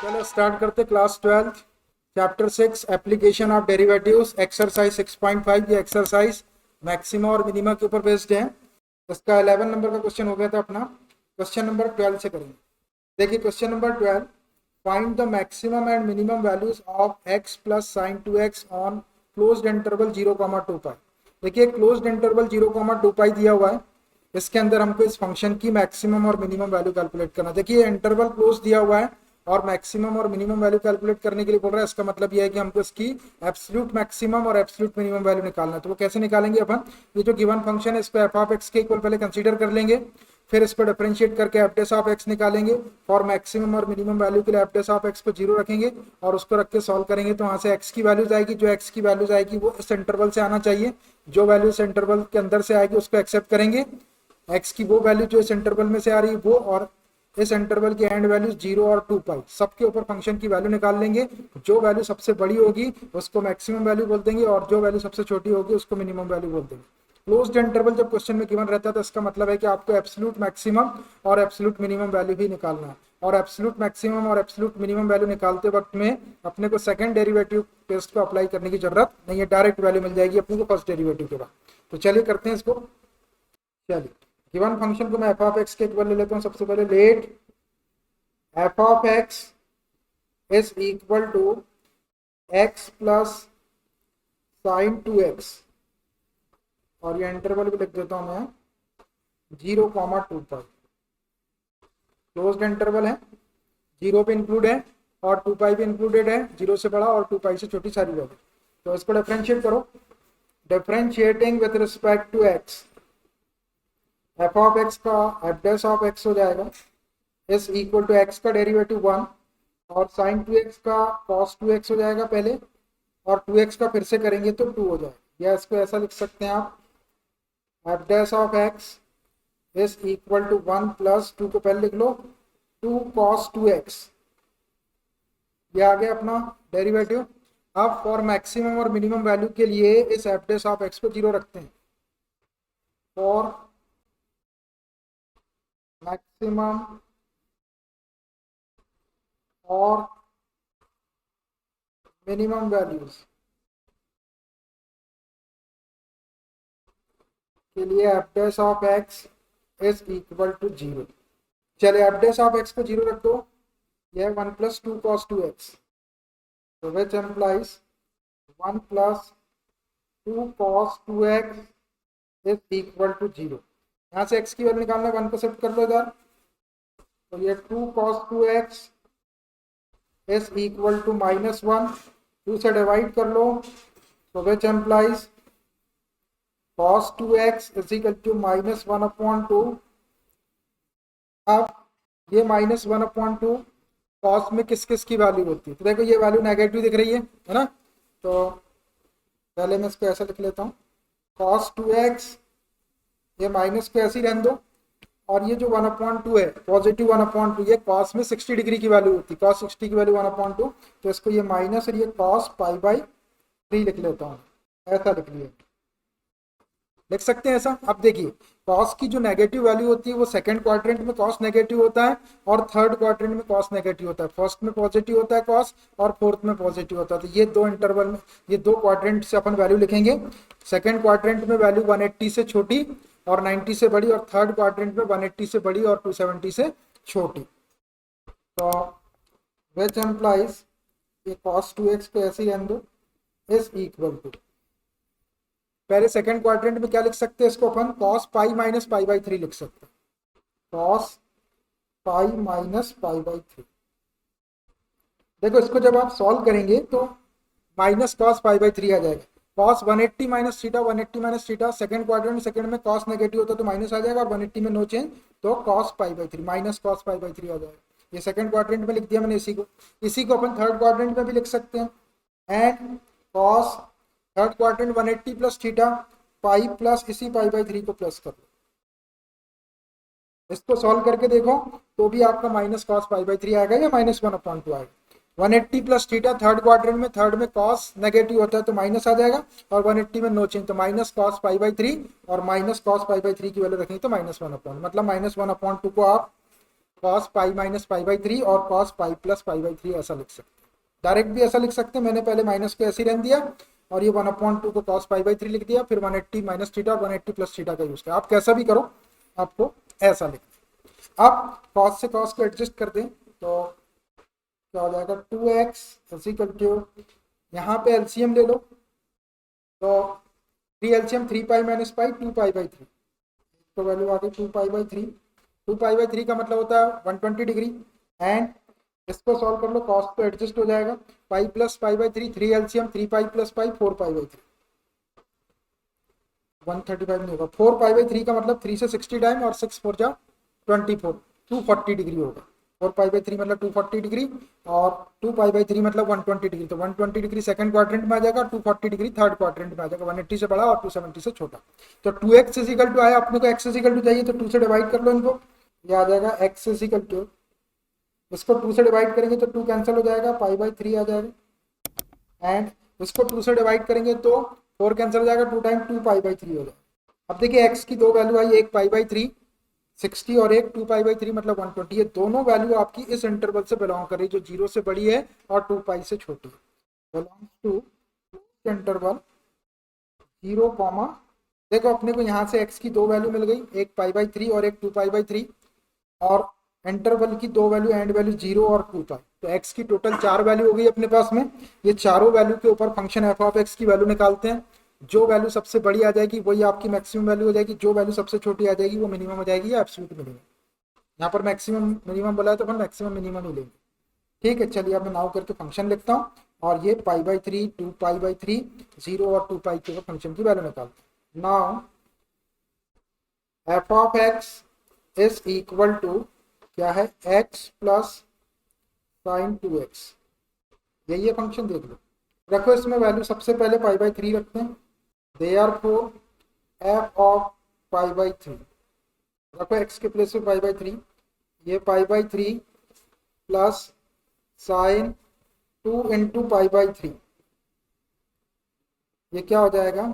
चलो स्टार्ट करते class 12 chapter 6 application of derivatives exercise 6.5। ये एक्सरसाइज मैक्सिमा और मिनिमा के ऊपर बेस्ड है। इसका 11 नंबर का क्वेश्चन हो गया था अपना। क्वेश्चन नंबर 12 से करेंगे। देखिए question number 12, find the maximum and minimum values of x plus sine 2x on closed interval 0, 2 पाई। देखिए क्लोज्ड इंटरवल 0, 2 पाई दिया हुआ है। इसके अंदर हमको इस फंक्शन की मैक्सिमम और मिनिमम वैल्यू कैलकुलेट करना। देखिए इंटरवल क्लोज दिया हुआ है और मैक्सिमम और मिनिमम वैल्यू कैलकुलेट करने के लिए बोल रहा है। इसका मतलब यह है कि हमको इसकी एब्सोल्यूट मैक्सिमम और एब्सोल्यूट मिनिमम वैल्यू निकालना है। तो वो कैसे निकालेंगे अपन, ये जो गिवन फंक्शन है इसको एफ ऑफ एक्स के इक्वल पहले कंसीडर कर लेंगे, फिर इसको डिफरेंशिएट करके एफ डेस ऑफ एक्स निकालेंगे। फॉर मैक्सिमम और मिनिमम वैल्यू के लिए एफ डेस ऑफ एक्स को 0 रखेंगे और उसको रख के सॉल्व करेंगे। तो वहां से एक्स की वैल्यूज आएगी, जो एक्स की वैल्यूज आएगी वो इस इंटरवल से आना चाहिए। जो वैल्यू इस इंटरवल के अंदर से आएगी उसको एक्सेप्ट करेंगे। एक्स की वो वैल्यू जो इस इंटरवल में से आ रही है वो, और इस इंटरवल की एंड वैल्यू 0 और 2 पाई, सबके ऊपर फंक्शन की वैल्यू निकाल लेंगे। जो वैल्यू सबसे बड़ी होगी उसको मैक्सिमम वैल्यू बोल देंगे और जो वैल्यू सबसे छोटी होगी उसको मिनिमम वैल्यू बोल देंगे। क्लोज्ड इंटरवल जब क्वेश्चन में गिवन रहता है तो इसका मतलब है कि आपको एब्सोल्यूट मैक्सिमम और एब्सोल्यूट मिनिमम वैल्यू ही निकालना है। और एब्सोल्यूट मैक्सिमम और एब्सोल्यूट मिनिमम वैल्यू निकालते वक्त में अपने को सेकंड डेरिवेटिव टेस्ट को अप्लाई करने की जरूरत नहीं है, डायरेक्ट वैल्यू मिल जाएगी अपने को फर्स्ट डेरिवेटिव के बाद। तो चलिए करते हैं इसको। चलिए गिवन फंक्शन को मैं एफ ऑफ एक्स के इक्वल ले लेता हूँ। सबसे पहले let f of x is equal to x plus sine 2x, और ये इंटरवल भी लिख देता हूं मैं 0, 2 पाई। क्लोज्ड इंटरवल है, 0 पे इंक्लूड है और 2 पाई भी इंक्लूडेड है, 0 से बड़ा और 2 पाई से छोटी सारी वैल्यू। तो इसको डिफरेंशिएट करो। Differentiating with respect to x, f of x का एफ डैश ऑफ एक्स हो जाएगा इज इक्वल टू एक्स का डेरिवेटिव 1 और साइन 2x का कॉस 2x हो जाएगा पहले, और 2x का फिर से करेंगे तो 2 हो जाएगा। या इसको ऐसा लिख सकते हैं आप, f dash of x is equal to 1 plus 2 को पहले लिख लो 2 cos 2x। ये आ गया अपना डेरिवेटिव। अब फॉर मैक्सिमम और मिनिमम वैल्यू के लिए इस एफ डैश ऑफ एक्स को 0 रखते हैं। फॉर मैक्सिमम और मिनिमम वैल्यूज के लिए f dash of x is equal to 0। चलिए एफ डैश ऑफ एक्स को 0 रख दो। यह 1 प्लस 2 cos 2x, तो which implies 1 plus 2 cos 2x is equal to 0। यहाँ से x की वैल्यू निकालना, 1 को शिफ्ट कर लो इधर, तो ये 2 cos 2x is equal to -1। 2 से डिवाइड कर लो, तो which implies cos 2x is equal to -1/2। अब ये -1/2 cos में किस किस की वैल्यू होती है, तो देखो ये वैल्यू नेगेटिव दिख रही है ना। तो पहले मैं इसको ऐसा लिख लेता हूँ, cos 2x, ये माइनस को ऐसे ही रहने दो, और ये जो 1/2 है पॉजिटिव 1/2, ये cos में 60 डिग्री की वैल्यू होती है, cos 60 की वैल्यू 1/2। तो इसको ये माइनस और ये cos π/3 लिख लेता हूँ, ऐसा लिख लिया, लिख सकते हैं ऐसा। अब देखिए cos की जो नेगेटिव वैल्यू होती है वो सेकंड क्वाड्रेंट में cos नेगेटिव होता है और थर्ड क्वाड्रेंट में cos नेगेटिव होता है। फर्स्ट में पॉजिटिव होता है cos और फोर्थ में पॉजिटिव होता है। तो ये दो इंटरवल में, ये दो क्वाड्रेंट से अपन वैल्यू लिखेंगे। सेकंड क्वाड्रेंट में वैल्यू 180 से छोटी और 90 से बड़ी, और थर्ड क्वाड्रेंट में 180 से बड़ी और 270 से छोटी। तो विच एम्प्लाइज ये cos 2x को ऐसे ही रहने दो इज इक्वल टू, पहले सेकंड क्वाड्रेंट में क्या लिख सकते हैं इसको अपन, cos π माइनस π/3 लिख सकते हैं, cos π माइनस π/3। देखो इसको जब आप सॉल्व करेंगे तो माइनस cos π/3 आ जाएगा। cos 180 minus theta, 180 minus theta, second quadrant में सेकंड में cos नेगेटिव होता है तो माइनस आ जाएगा, और 180 में नो चेंज तो cos π/3 माइनस cos π/3 आ जाएगा। ये सेकंड क्वाड्रेंट में लिख दिया मैंने। इसी को अपन थर्ड क्वाड्रेंट में भी लिख सकते हैं। And cos third quadrant 180 plus theta pi plus इसी π/3 को प्लस कर लो। इसको सॉल्व करके देखो तो भी आपका माइनस cos π/3 आएगा या -1/2 आएगा। 180 प्लस थीटा थर्ड क्वाड्रेंट में, थर्ड में cos नेगेटिव होता है तो माइनस आ जाएगा, और 180 में नो चेंज तो माइनस cos π/3, और माइनस cos π/3 की वैल्यू रखेंगे तो -1/2, मतलब -1/2 को आप cos pi minus pi by 3 और cos pi plus pi by 3 ऐसा लिख सकते हैं। डायरेक्ट भी ऐसा लिख सकते हैं, मैंने पहले माइनस को ऐसे ही रहने दिया और ये 1/2 को कॉस पाई बाई 3 लिख दिया, फिर 180 माइनस थीटा और 180 प्लस थीटा का यूज किया। आप कैसा भी करो, आपको ऐसा लिख। आप कॉस से कॉस को एडजस्ट कर दें तो क्या हो जाएगा, 2x इक्वल टू, यहाँ पे एलसीएम ले लो तो 3 LCM 3 pi minus pi 2 pi by 3, तो वैल्यू आ गई 2 पाई बाई 3। 2 पाई बाई 3 का मतलब होता है 120 डिग्री। एंड इसको सॉल्व कर लो, कॉस तो एडजस्ट हो जाएगा, pi plus pi by 3, 3 LCM 3 pi plus pi 4 pi by 3, 135 नहीं होगा। 4 पाई बाई 3 का मतलब 3 से 60 टाइम और 6 4 जा 24, 240 डिग्री होगा। 4 पाई बाई 3 मतलब 240 डिग्री और 2 पाई बाई 3 मतलब 120 डिग्री, तो 120 डिग्री सेकंड क्वाड्रेंट में आ जाएगा, 240 डिग्री थर्ड क्वाड्रेंट में आ जाएगा। 180 से बड़ा और 270 से छोटा। तो 2x इज इक्वल टू आया, अपने को x इज इक्वल टू चाहिए तो 2 से डिवाइड कर लो इनको, ये आ जाएगा x इज इक्वल टू, इसको 2 से डिवाइड करेंगे तो 2 कैंसिल हो जाएगा, पाई बाई 3 आ जाएगा। एंड इसको 2 से डिवाइड करेंगे तो 4 कैंसिल हो जाएगा, 2 टाइम 2 पाई बाई 3 हो जाएगा। अब देखिए x की दो वैल्यू आई, एक पाई बाई 3 60 और एक 2 पाई बाई 3 मतलब 120। ये दोनों वैल्यू आपकी इस इंटरवल से बिलोंग कर रही है जो 0 से बड़ी है और 2 पाई से छोटी है। बिलोंग्स टू इंटरवल 0, देखो अपने को यहाँ से x की दो वैल्यू मिल गई, एक पाई बाई 3 और एक 2 पाई बाई 3, और इंटरवल की दो वैल्यू एंड वैल्यू 0 और 2 पाई, तो x की टोटल 4 वैल्यू हो गई अपने पास में। ये चारों वैल्यू के ऊपर फंक्शन एफ ऑफ एक्स की वैल्यू निकालते हैं। जो वैल्यू सबसे बड़ी आ जाएगी वही आपकी मैक्सिमम वैल्यू हो जाएगी, जो वैल्यू सबसे छोटी आ जाएगी वो मिनिमम हो जाएगी या एब्सोल्यूट मिनिमम। यहाँ पर मैक्सिमम मिनिमम बोला है तो अपन मैक्सिमम मिनिमम ही लेंगे। ठीक है, चलिए अब मैं नाउ करके फंक्शन लिखता हूँ और ये पाई बाई 3, 2 पाई बाई 3, 0 और 2 पाई के फंक्शन की वैल्यू निकालते हैं। Now f of x is equal to क्या है, x प्लस साइन 2x, यही है फंक्शन, देख लो। रखो इसमें वैल्यू सबसे पहले पाई बाई 3 रखते हैं, therefore F of pi by 3, रखो x के प्लेस पे पाई बाई 3, ये पाई by 3 plus sine 2 into pi by 3, ये क्या हो जाएगा,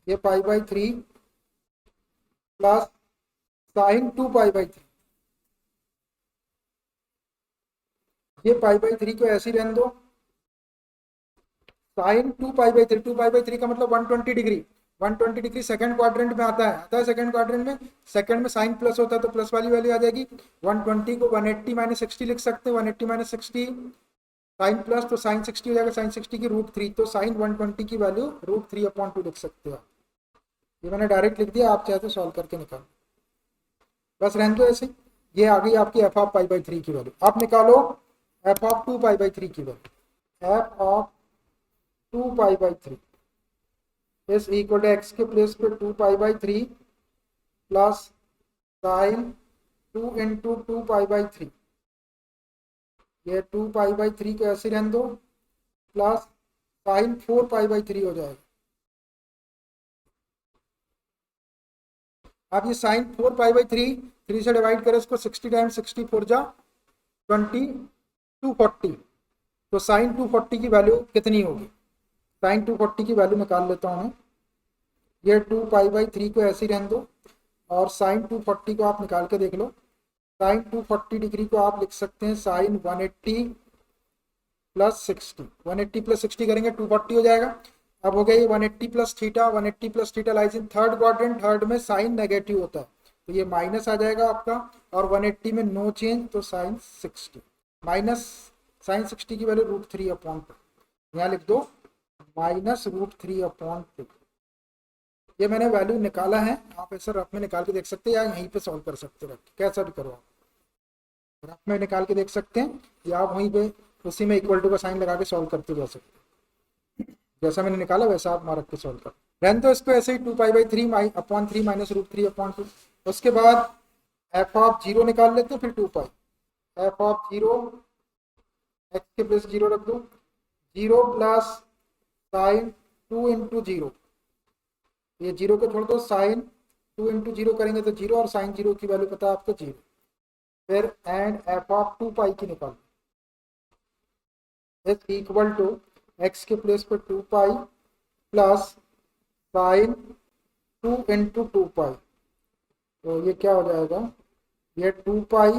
ये पाई by 3 plus sine 2 pi by 3, ये पाई बाई 3 को ऐसे ही रहने दो, sine 2 pi by 3, 2 pi by 3 का मतलब 120 डिग्री, 120 डिग्री सेकंड क्वाड्रेंट में आता है सेकंड क्वाड्रेंट में, सेकंड में साइन प्लस होता है तो प्लस वाली वैल्यू आ जाएगी। 120 को 180 माइनस 60 लिख सकते हैं, 180 माइनस 60 साइन प्लस तो साइन 60 हो जाएगा, साइन 60 की √3, तो साइन 120 की वैल्यू √3/2 लिख सकते हो। ये मैंने डायरेक्ट लिख दिया, आप चाहे तो सॉल्व करके निकालो, बस रहने दो ऐसे। ये आ गई आपकी एफ ऑफ पाई बाई 3 की वैल्यू। आप निकालो एफ ऑफ 2 पाई बाई 3 की value, f of 2 pi by 3 is equal to x के प्लेस पे 2 pi by 3 plus sine 2 into 2 pi by 3, ये 2 पाई बाई 3 को ऐसे रहने दो, प्लस साइन 4 पाई बाई 3 हो जाएगा। आप ये साइन 4 पाई बाई 3 से डिवाइड करें इसको, 60 टाइम 60 4 जा 20, 240, तो साइन 240 की वैल्यू कितनी होगी, साइन 240 की वैल्यू निकाल लेता हूँ मैं। ये 2 पाई बाई 3 को ऐसे ही रहने दो और साइन 240 को आप निकाल के देख लो। साइन 240 डिग्री को आप लिख सकते हैं साइन 180 प्लस 60, 180 प्लस 60 करेंगे 240 हो जाएगा। अब हो गया ये 180 plus theta, 180 plus theta lies in third quadrant, third में साइन नेगेटिव होता है तो ये माइनस आ जाएगा आपका, और 180 में नो चेंज तो साइन 60 माइनस साइन 60 की वैल्यू √3/2, यहाँ लिख दो माइनस √3/2। ये मैंने वैल्यू निकाला है, आप ऐसा रफ में निकाल के देख सकते हैं या यहीं पे सॉल्व कर सकते हैं, कैसा भी करो आप रफ में निकाल के देख सकते हैं या आप वहीं पे उसी में इक्वल टू का साइन लगा के सॉल्व करते जा सकते हैं। जैसा मैंने निकाला वैसा आप मार्क के सॉल्व कर रहने तो इसको ऐसे ही 2 पाई बाई 3/3 माइनस √3/2। उसके बाद एफ ऑफ 0 निकाल लेते हैं, फिर 2 पाई, एफ ऑफ 0 एक्स के प्लस 0 रख दो, 0 प्लस साइन 2 इंटू 0, ये 0 को छोड़ दो, साइन 2 इंटू 0 करेंगे तो 0 और साइन 0 की वैल्यू पता है आपको 0। फिर एंड एफ ऑफ 2 पाई की निकाल, इज इक्वल टू एक्स के प्लेस पर 2 पाई प्लस साइन 2 इंटू 2 पाई, तो ये क्या हो जाएगा, ये 2 पाई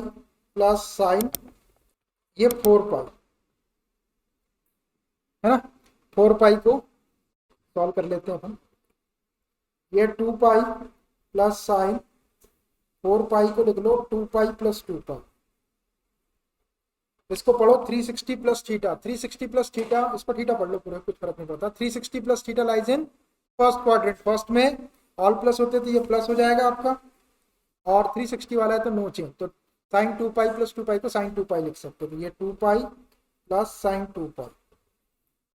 प्लस साइन ये 4 पाई है ना। 4 पाई को सॉल्व कर लेते हैं अपन। ये 2 पाई प्लस साइन 4 पाई को लिख लो 2 पाई प्लस 2 पाई। इसको पढ़ो 360 प्लस थीटा। 360 प्लस थीटा, इस पर थीटा पढ़ लो पूरा, कुछ फर्क नहीं पड़ता। 360 plus theta lies in first quadrant. First में ऑल प्लस होते तो ये प्लस हो जाएगा आपका, और 360 वाला है तो नो चेंज। तो साइन 2 पाई प्लस 2 पाई को साइन 2 पाई लिख सकते हो। तो ये 2 पाई प्लस साइन 2 पाई।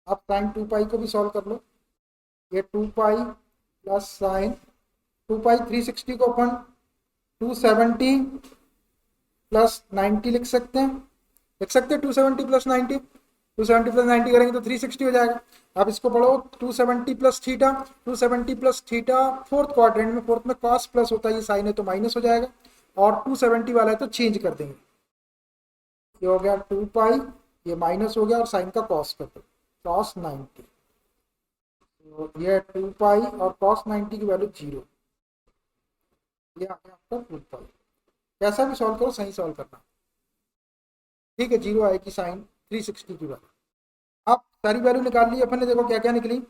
अब साइन 2 पाई को भी सॉल्व कर लो। ये 2 पाई प्लस साइन 2 पाई, 360 को अपन 270 प्लस 90 लिख सकते हैं। 270 प्लस 90, 270 प्लस 90 करेंगे तो 360 हो जाएगा। अब इसको पढ़ो 270 plus theta. 270 plus theta fourth quadrant में, फोर्थ में कॉस प्लस होता है, ये साइन है तो माइनस हो जाएगा, और 270 वाला है तो चेंज कर देंगे। ये हो गया 2 पाई, ये माइनस हो गया और साइन का कॉस कर दो, कॉस 90। तो ये 2 पाई और कॉस 90 की वैल्यू 0। ये आ गया आपका 2 पाई। कैसा भी सॉल्व करो, सही सॉल्व करना, ठीक है। 0 आएगी साइन 360 की वैल्यू। अब सारी वैल्यू निकाल ली अपन ने। देखो क्या क्या निकली।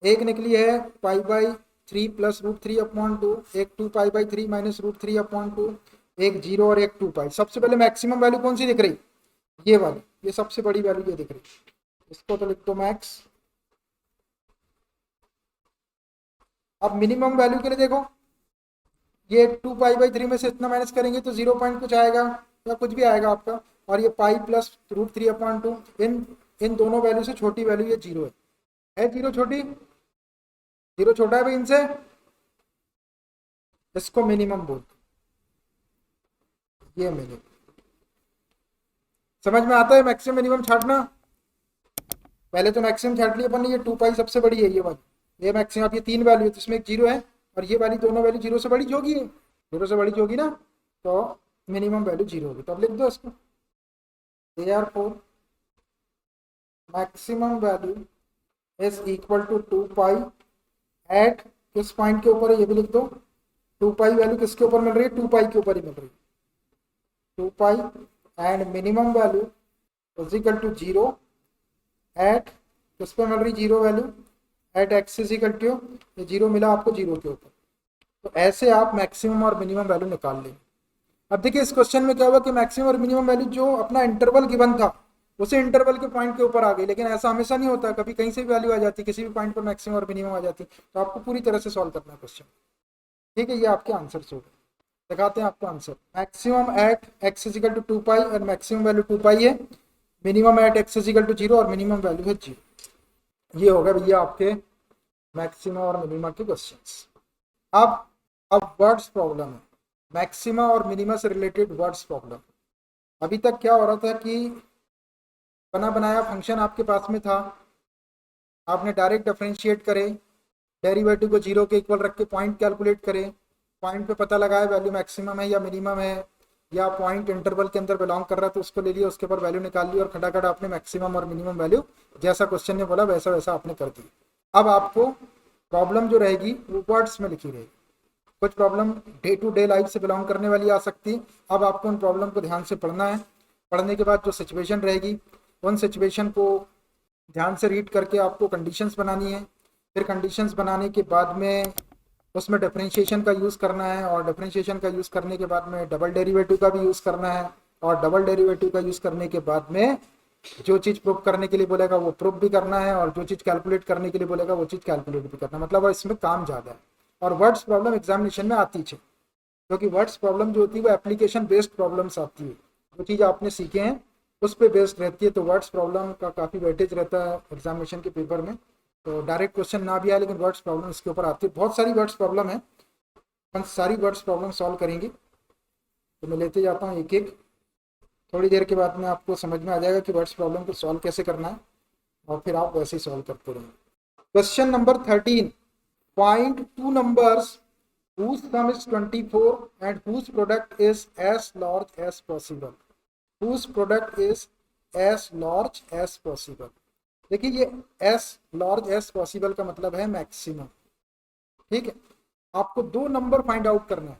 एक निकली है pi by 3 plus root 3 upon 2, एक 2 pi by 3 minus root 3 upon 2, एक 0 और एक 2 पाई। सबसे पहले मैक्सिमम वैल्यू कौन सी दिख रही, ये वाली, ये सबसे बड़ी वैल्यू ये दिख रही। इसको तो लिख दो मैक्स। अब मिनिमम वैल्यू के लिए देखो, ये 2 पाई बाई 3 में से इतना माइनस करेंगे तो 0 पॉइंट कुछ आएगा या कुछ भी आएगा आपका, और ये पाई प्लस रूट 3 अपॉन 2, इन दोनों वैल्यू से छोटी वैल्यू ये 0 है। 0 छोटी, 0 छोटा है भाई इनसे, इसको मिनिमम बोलते, ये मिनिमम। समझ में आता है मैक्सिमम मिनिमम छाटना। पहले तो मैक्सिमम छाट लिया अपन ने। ये 2 पाई सबसे बड़ी है, ये वाली, ये मैक्सिमम। अब ये 3 वैल्यू है तो इसमें एक 0 है, और ये वाली दोनों वैल्यू 0 से बड़ी जो होगी, 0 से बड़ी जो होगी ना, तो मिनिमम वैल्यू 0 होगी। तो अब लिख दो इसको, therefore maximum value is equal to 2 pi at, किस पॉइंट के ऊपर है ये भी लिख दो। 2 पाई वैल्यू किसके ऊपर मिल रही है, 2 पाई के ऊपर ही मिल रही है। 2 pi and minimum value is equal to 0 at, किस पे मिल रही 0 value, at x is equal to, ये 0 मिला आपको 0 के ऊपर। तो ऐसे आप मैक्सिमम और मिनिमम वैल्यू निकाल लेंगे। अब देखिए इस क्वेश्चन में क्या हुआ कि मैक्सिमम और मिनिमम वैल्यू जो अपना इंटरवल गिवन था उसे इंटरवल के पॉइंट के ऊपर आ गई, लेकिन ऐसा हमेशा नहीं होता, कभी कहीं से भी वैल्यू आ जाती, किसी भी पॉइंट पर मैक्सिमम और मिनिमम आ जाती। तो आपको पूरी तरह से सॉल्व करना है क्वेश्चन, ठीक है। ये आपके आंसर हो गए, दिखाते हैं आपको answer. Maximum at x is equal to 2 pi और मैक्सिमम वैल्यू 2 पाई है, minimum at x is equal to 0 और मिनिमम वैल्यू है 0। ये होगा भैया आपके मैक्सिमम और मिनिमम के क्वेश्चंस। अब वर्ड्स प्रॉब्लम है, मैक्सिमा और मिनिमा से रिलेटेड वर्ड्स प्रॉब्लम। अभी तक क्या हो रहा था कि बना बनाया फंक्शन आपके पास में था, आपने डायरेक्ट डिफरेंशिएट करे, डेरिवेटिव को 0 के इक्वल रख के पॉइंट कैलकुलेट करे, पॉइंट पे पता लगाया वैल्यू मैक्सिमम है या मिनिमम है, या पॉइंट इंटरवल के अंदर बिलोंग कर रहा है तो उसको ले लिया, उसके ऊपर वैल्यू निकाल ली और खटाखट आपने मैक्सिमम और मिनिमम वैल्यू जैसा क्वेश्चन ने बोला वैसा वैसा आपने कर दी। अब आपको प्रॉब्लम जो रहेगी वो वर्ड्स में लिखी रहेगी। कुछ problem day to day life से बिलोंग करने वाली आ सकती है। अब आपको उन प्रॉब्लम को ध्यान से पढ़ना है। पढ़ने के बाद जो सिचुएशन रहेगी उन सिचुएशन को ध्यान से रीड करके आपको कंडीशंस बनानी है। फिर कंडीशंस बनाने के बाद में उसमें डिफरेंशिएशन का यूज़ करना है, और डिफरेंशिएशन का यूज़ करने के बाद में डबल डेरिवेटिव का भी यूज़ करना है, और डबल डेरिवेटिव का यूज़ करने के बाद में जो चीज़ प्रूव करने के लिए बोलेगा वो प्रूव भी करना है, और जो चीज़ कैलकुलेट करने के लिए बोलेगा वो चीज़ कैलकुलेट भी करना है। मतलब इसमें काम ज़्यादा है। और वर्ड्स प्रॉब्लम एग्जामिनेशन में आती है, क्योंकि वर्ड्स प्रॉब्लम जो होती है वो एप्लीकेशन बेस्ड प्रॉब्लम्स आती है, जो चीज़ आपने सीखे हैं उस पर बेस्ड रहती है। तो वर्ड्स प्रॉब्लम का काफ़ी वेटेज रहता है एग्जामिनेशन के पेपर में। तो डायरेक्ट क्वेश्चन ना भी आए लेकिन वर्ड्स प्रॉब्लम इसके ऊपर आती है। बहुत सारी वर्ड्स प्रॉब्लम है, हम सारी वर्ड्स प्रॉब्लम सॉल्व करेंगे। तो मैं लेते जाता हूँ एक एक, थोड़ी देर के बाद में आपको समझ में आ जाएगा कि वर्ड्स प्रॉब्लम को सॉल्व कैसे करना है, और फिर आप वैसे ही सॉल्व करते रहेंगे। Question number 13, find two numbers whose sum is 24 and whose product is as large as possible. Whose product is as large as possible. देखिए ये as large as possible का मतलब है मैक्सिमम, ठीक है। आपको दो नंबर फाइंड आउट करना है,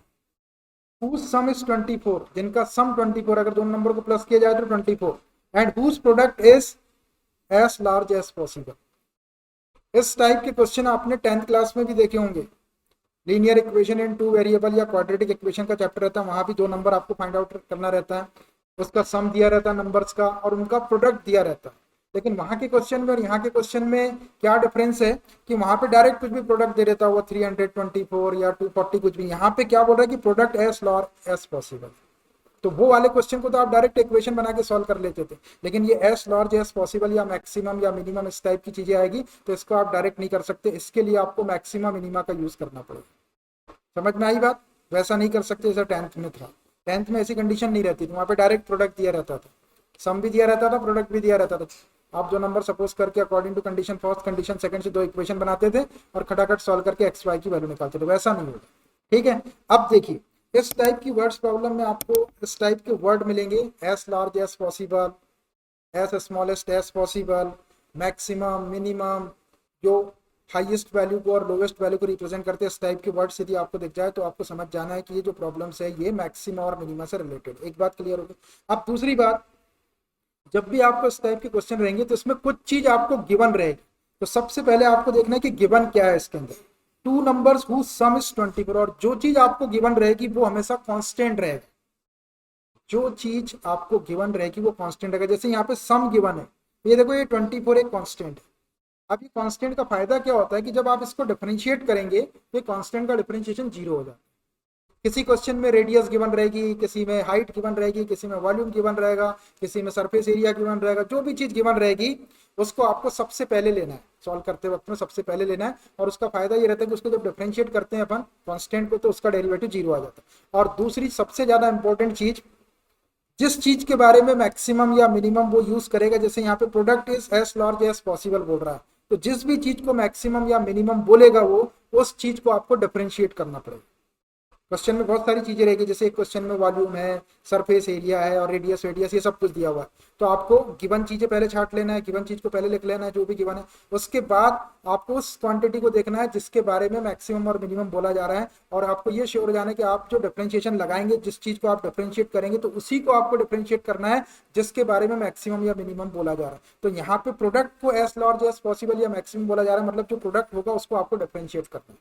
whose sum is 24, जिनका सम 24, अगर दोनों नंबर को प्लस किया जाए तो 24, and whose product is as large as possible. इस टाइप के क्वेश्चन आपने 10th क्लास में भी देखे होंगे। Linear equation in two variable या क्वाड्रेटिक इक्वेशन का चैप्टर रहता है, वहां भी दो नंबर आपको फाइंड आउट करना रहता है, उसका सम दिया रहता है नंबर्स का और उनका प्रोडक्ट दिया रहता है। लेकिन वहां के क्वेश्चन में और यहाँ के क्वेश्चन में क्या डिफरेंस है कि वहां पे डायरेक्ट कुछ भी प्रोडक्ट दे देता हुआ 324 या 240 कुछ भी, यहाँ पे क्या बोल रहा है कि product as large as possible. तो वो वाले क्वेश्चन को तो आप डायरेक्ट इक्वेशन बना के सॉल्व कर लेते थे, लेकिन ये एज लार्ज एज पॉसिबल या मैक्सिमम या मिनिमम इस टाइप की चीजें आएगी तो इसको आप डायरेक्ट नहीं कर सकते, इसके लिए आपको मैक्सिमम मिनिमा का यूज करना पड़ेगा। समझ में आई बात? वैसा नहीं कर सकते जैसा 10th में था। 10th में ऐसी कंडीशन नहीं रहती थी, वहां पे डायरेक्ट प्रोडक्ट दिया रहता था, सम भी दिया रहता था, प्रोडक्ट भी दिया रहता था। आप जो नंबर सपोज करके according to condition first condition second से दो इक्वेशन बनाते थे और खटाखट सॉल्व करके एक्स वाई की वैल्यू निकालते थे, वैसा नहीं होगा। ठीक है, अब देखिए इस टाइप की वर्ड्स प्रॉब्लम में आपको इस टाइप के वर्ड मिलेंगे, as large as possible, as smallest as possible, maximum, minimum, जो हाईएस्ट वैल्यू को और लोवेस्ट वैल्यू को रिप्रेजेंट करते हैं। इस टाइप के वर्ड्स यदि आपको दिख जाए तो आपको समझ जाना है कि ये जो प्रॉब्लम्स है ये मैक्सिमा और मिनिमा से रिलेटेड। एक बात क्लियर होगी। अब दूसरी बात, जब भी आपको इस टाइप के क्वेश्चन रहेंगे तो इसमें कुछ चीज आपको गिवन रहेगी। तो सबसे पहले आपको देखना है कि गिवन क्या है इसके अंदर। Two numbers who some is 24, और जो चीज आपको गिवन रहेगी वो हमेशा कांस्टेंट रहेगा। जो चीज आपको गिवन रहेगी वो कांस्टेंट रहेगा। जैसे यहाँ पे सम गिवन है, ये देखो ये 24 एक कांस्टेंट है। अब ये कांस्टेंट का फायदा क्या होता है कि जब आप इसको डिफरेंशिएट करेंगे तो कांस्टेंट का डिफरेंशिएशन 0 हो जाता है। किसी क्वेश्चन में रेडियस गिवन रहेगी, किसी में हाइट गिवन रहेगी, किसी में वॉल्यूम गिवन रहेगा, किसी में सरफेस एरिया गिवन रहेगा, जो भी चीज गिवन रहेगी उसको आपको सबसे पहले लेना है, सॉल्व करते वक्त में सबसे पहले लेना है। और उसका फायदा ये रहता है कि उसको जब डिफरेंशिएट करते हैं अपन कांस्टेंट को तो उसका डेरिवेटिव 0 आ जाता है। और दूसरी सबसे ज्यादा इंपॉर्टेंट चीज, जिस चीज के बारे में मैक्सिमम या मिनिमम वो यूज करेगा, जैसे यहाँ पे product is as large as possible बोल रहा है, तो जिस भी चीज को मैक्सिमम या मिनिमम बोलेगा वो उस चीज को आपको डिफरेंशिएट करना पड़ेगा। क्वेश्चन में बहुत सारी चीजें रहेगी, जैसे एक क्वेश्चन में वॉल्यूम है, सरफेस एरिया है और रेडियस वेडियस ये सब कुछ दिया हुआ है। तो आपको गिवन चीजें पहले छाट लेना है, गिवन चीज को पहले लिख लेना है जो भी गिवन है, उसके बाद आपको उस क्वांटिटी को देखना है जिसके बारे में मैक्सिमम और मिनिमम बोला जा रहा है। और आपको ये श्योर हो जाना है कि आप जो डिफरेंशिएशन लगाएंगे, जिस चीज को आप डिफरेंशिएट करेंगे तो उसी को आपको डिफरेंशिएट करना है जिसके बारे में मैक्सिमम या मिनिमम बोला जा रहा है। तो यहाँ पे प्रोडक्ट को एज लार्ज एज पॉसिबल या मैक्सिमम बोला जा रहा है, मतलब जो प्रोडक्ट होगा उसको आपको डिफरेंशिएट करना है।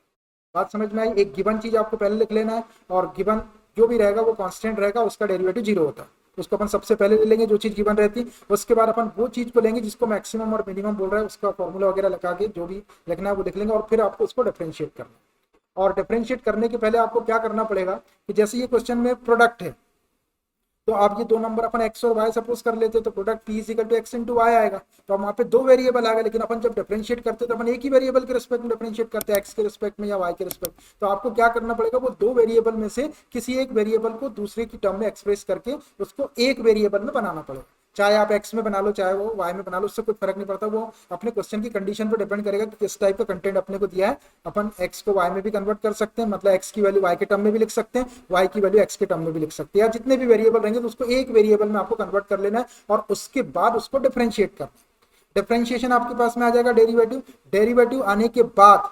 बात समझ में आई? एक गिवन चीज आपको पहले लिख लेना है और गिवन जो भी रहेगा वो कांस्टेंट रहेगा, उसका डेरिवेटिव 0 होता है, उसको अपन सबसे पहले ले लेंगे जो चीज गिवन रहती। उसके बाद अपन वो चीज को लेंगे जिसको मैक्सिमम और मिनिमम बोल रहा है, उसका फॉर्मूला वगैरह लगा के जो भी लिखना है वो लिख लेंगे और फिर आपको उसको डिफरेंशिएट करना है। और डिफरेंशिएट करने के पहले आपको क्या करना पड़ेगा कि जैसे ये क्वेश्चन में प्रोडक्ट है तो आप ये दो नंबर अपन x और y सपोज कर लेते तो product p is equal to x into y आएगा। तो वहाँ पे दो वेरिएबल आएगा, लेकिन अपन जब डिफरेंशिएट करते तो अपन एक ही वेरिएबल के रिस्पेक्ट में डिफरेंशिएट करते हैं, x के रिस्पेक्ट में या y के रिस्पेक्ट। तो आपको क्या करना पड़ेगा, वो दो वेरिएबल में से किसी एक वेरिएबल को दूसरे की टर्म में एक्सप्रेस करके उसको एक वेरिएबल में बनाना पड़ेगा। चाहे आप x में बना लो चाहे वो y में बना लो, उससे कोई फर्क नहीं पड़ता। वो अपने क्वेश्चन की कंडीशन पर डिपेंड करेगा कि किस टाइप का कंटेंट अपने को दिया है। अपन x को y में भी कन्वर्ट कर सकते हैं, मतलब x की वैल्यू y के टर्म में भी लिख सकते हैं, y की वैल्यू x के टर्म में भी लिख सकते हैं, या जितने भी वेरिएबल रहेंगे तो उसको एक वेरिएबल में आपको कन्वर्ट कर लेना है और उसके बाद उसको डिफरेंशिएट करना है। डिफरेंशिएशन आपके पास में आ जाएगा डेरिवेटिव। डेरिवेटिव आने के बाद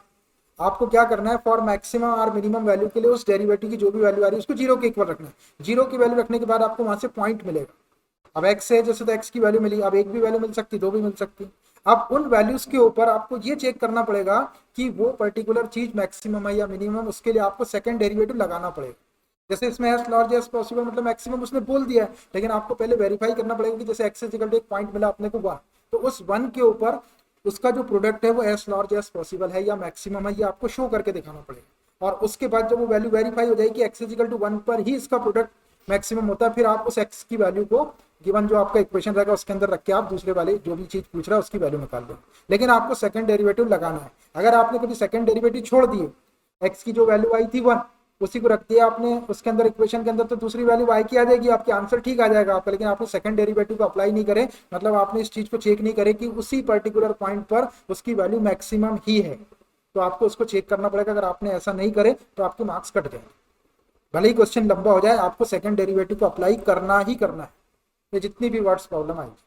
आपको क्या करना है, फॉर मैक्सिमम और मिनिमम वैल्यू के लिए उस डेरिवेटिव की जो भी वैल्यू आ रही है उसको 0 के इक्वल रखना है। 0 की वैल्यू रखने के बाद आपको वहां से पॉइंट मिलेगा। अब x है जैसे तो x की वैल्यू मिली, अब एक भी वैल्यू मिल सकती, दो भी मिल सकती। अब उन वैल्यूज के ऊपर आपको ये चेक करना पड़ेगा कि वो पर्टिकुलर चीज मैक्सिमम है या मिनिमम, उसके लिए आपको सेकंड डेरिवेटिव लगाना पड़ेगा। जैसे इसमें एज लार्ज एज पॉसिबल मतलब मैक्सिमम उसने बोल दिया है, लेकिन आपको पहले वेरीफाई करना पड़ेगा कि जैसे x इज इक्वल टू एक पॉइंट मिला अपने को 1, तो उस 1 के ऊपर उसका जो प्रोडक्ट है वो एज लार्ज एज पॉसिबल है या मैक्सिमम है, ये आपको शो करके दिखाना पड़ेगा। और उसके बाद जब वो वैल्यू वेरीफाई हो जाएगी x इज इक्वल टू 1 पर ही इसका प्रोडक्ट मैक्सिमम होता है, फिर आप उस x की वैल्यू को गिवन जो आपका इक्वेशन रहेगा उसके अंदर रख के आप दूसरे वाले जो भी चीज पूछ रहा है उसकी वैल्यू निकाल दो। लेकिन आपको सेकंड डेरिवेटिव लगाना है। अगर आपने कभी सेकंड डेरिवेटिव छोड़ दिए, x की जो वैल्यू आई थी 1 उसी को रख दिया आपने उसके अंदर इक्वेशन के अंदर, तो दूसरी वैल्यू y की आ जाएगी, आपके आंसर ठीक आ जाएगा आपका। लेकिन आपने सेकंड डेरिवेटिव को अप्लाई नहीं करे, मतलब आपने इस चीज को चेक नहीं करे कि उसी पर्टिकुलर पॉइंट पर उसकी वैल्यू मैक्सिमम ही है, तो आपको उसको चेक करना पड़ेगा। अगर आपने ऐसा नहीं करे तो आपके मार्क्स कट जाएंगे, भले ही क्वेश्चन लंबा हो जाए, आपको सेकंड डेरिवेटिव को अप्लाई करना ही करना है, ये जितनी भी वर्ड्स प्रॉब्लम आएगी।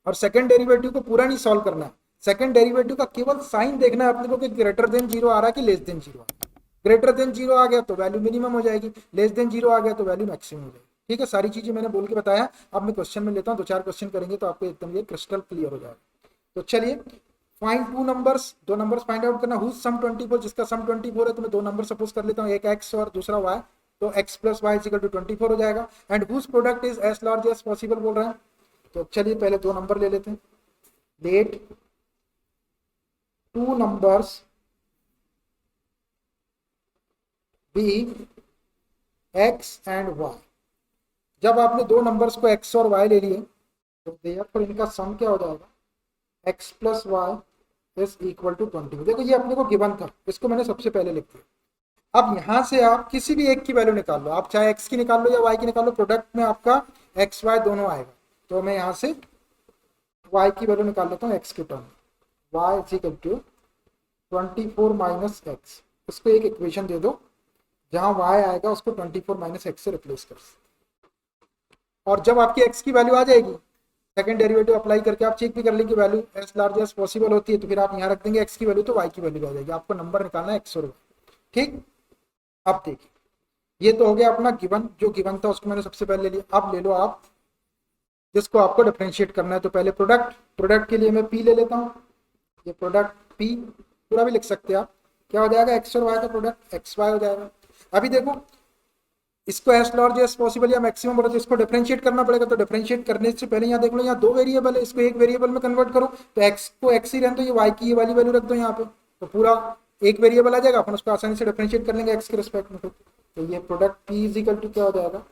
और सेकंड डेरिवेटिव को पूरा नहीं सॉल्व करना है, सेकंड डेरिवेटिव का केवल साइन देखना है अपने को कि ग्रेटर देन 0 आ रहा है कि लेस देन 0 आ रहा है। ग्रेटर देन 0 आ गया तो वैल्यू मिनिमम हो जाएगी, लेस देन 0 आ गया तो वैल्यू मैक्सिमम हो जाएगी। ठीक है, सारी चीजें मैंने बोल के बताया। अब मैं क्वेश्चन में लेता हूँ, 2-4 क्वेश्चन करेंगे तो आपको एकदम ये क्रिस्टल क्लियर हो जाएगा। तो चलिए, फाइंड टू नंबर्स, दो नंबर्स फाइंड आउट करना। हुज सम 24, जिसका सम 24 है, तो मैं दो नंबर सपोज कर लेता हूँ, एक x और दूसरा y, तो x plus y is equal to 24 हो जाएगा। And whose product is as large as possible बोल रहे हैं। तो चलिए पहले दो नंबर ले लेते हैं। Let two numbers be x and y। जब आपने दो नंबर्स को x और y ले लिए तो देयरफॉर इनका सम क्या हो जाएगा, x plus y is equal to 20। देखो ये अपने को गिवन था, इसको मैंने सबसे पहले लिख दिया। अब यहां से आप किसी भी एक की वैल्यू निकाल लो, आप चाहे x की निकाल लो या y की निकाल लो, प्रोडक्ट में आपका x y दोनों आएगा। तो मैं यहां से y की वैल्यू निकाल लेता हूँ x के term, y is equal to 24 minus x. इसको एक इक्वेशन दे दो, जहां y आएगा उसको 24 माइनस एक्स से रिप्लेस कर। और जब आपकी x की वैल्यू आ जाएगी, सेकंड डेरिवेटिव अप्लाई करके आप चेक भी कर लेंगे value as large as possible होती है, तो फिर आप यहाँ रख देंगे x की वैल्यू, तो y की वैल्यू आ जाएगी। आपको नंबर निकालना है x और y। ठीक, अब देखिए, ये तो हो गया अपना गिवन, जो गिवन था उसको मैंने सबसे पहले ले लिया। अब ले लो आप जिसको आपको डिफरेंशिएट करना है। तो पहले प्रोडक्ट के लिए मैं p ले लेता हूँ। ये प्रोडक्ट p पूरा भी लिख सकते हैं आप। क्या हो जाएगा, x और y का प्रोडक्ट x y हो जाएगा। अभी देखो, इसको एज लार्ज एज पॉसिबल या मैक्सिमम बोला तो इसको डिफरेंशिएट करना पड़ेगा। तो डिफरेंशिएट करने से पहले यहाँ देख लो, यहाँ दो वेरिएबल है, इसको एक वेरिएबल में कन्वर्ट करो। तो x को x ही रहने दो, ये y की ये वाली वैल्यू रख दो यहाँ पे, तो पूरा एक वेरिएबल आ जाएगा। अपन उसको आसानी से डिफरेंशिएट कर लेंगे x के रिस्पेक्ट में। तो ये product p is equal to क्या हो जाएगा,